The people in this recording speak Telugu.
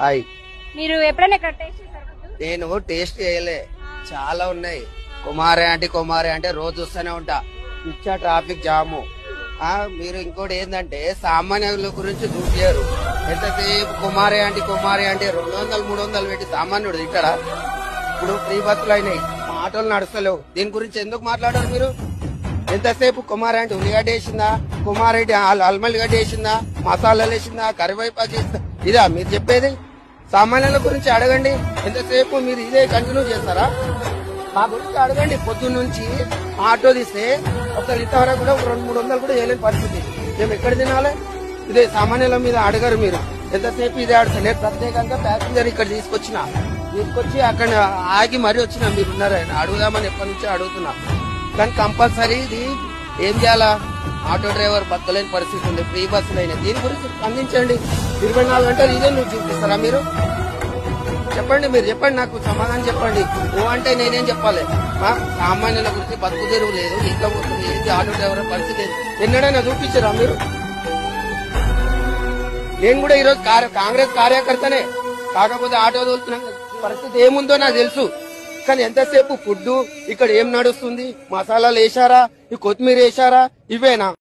హాయ్. మీరు ఎప్పుడైనా ఇక్కడ టేస్ట్ చేశారా food? నేను టేస్ట్ చేయలే, చాలా ఉన్నాయి. కుమారే అంటే రోజు వస్తూనే ఉంటా. పిచ్చా ట్రాఫిక్ జాము. మీరు ఇంకోటి ఏంటంటే సామాన్యుల గురించి చూపించారు. ఎంతసేపు కుమారే అంటే 200-300 పెట్టి సామాన్యుడు తింటారా? ఇప్పుడు ఫ్రీ బస్సులు అయినాయి, ఆటోలు నడుస్తలేవు. దీని గురించి ఎందుకు మాట్లాడారు మీరు? ఎంతసేపు కుమారే అంటే ఉల్లిగడ్డ వేసిందా, కుమారెడ్డి అల్మల్ గడ్డ వేసిందా, మసాలాలు వేసిందా, కరివేపాకు వేసిందా? ఇదా మీరు చెప్పేది? సామాన్యుల గురించి అడగండి. ఎంతసేపు మీరు ఇదే కంటిన్యూ చేస్తారా? మా గురించి అడగండి. పొద్దున్న నుంచి ఆటో తీస్తే ఒక ఇంతవరకు కూడా 200-300 కూడా వేయలేని పరిస్థితి. మేము ఎక్కడ తినాలి? ఇదే సామాన్యుల మీద అడగరు మీరు. ఎంతసేపు ఇదే అడుగుతారు. నేను ప్రత్యేకంగా ప్యాసింజర్ ఇక్కడ తీసుకొచ్చి అక్కడ ఆగి మరీ వచ్చినా మీరున్నారు అడుగుదామని ఎప్పటి నుంచో అడుగుతున్నా. కానీ కంపల్సరీ ఇది ఏం చేయాలా? ఆటో డ్రైవర్ బతకలేని పరిస్థితి ఉంది, ఫ్రీ బస్సులు అయినా. దీని గురించి స్పందించండి. 24 గంటలు ఇదే నువ్వు చూపిస్తారా మీరు? చెప్పండి, మీరు చెప్పండి, నాకు సమాధానం చెప్పండి. నువ్వు అంటే నేనేం చెప్పాలి? సామాన్యుల గురించి బతుకు తెరువు లేదు, ఇంట్లో ఏంటి ఆటో డ్రైవర్ పరిస్థితి ఎన్నడైనా చూపించారా మీరు? నేను కూడా ఈరోజు కాంగ్రెస్ కార్యకర్తనే, కాకపోతే ఆటో తోలుతున్నా పరిస్థితి ఏముందో నాకు తెలుసు. కానీ ఎంతసేపు ఫుడ్ ఇక్కడ ఏం నడుస్తుంది? మసాలాలు వేసారా, ఈ కొత్తిమీర వేసారా, ఇవేనా?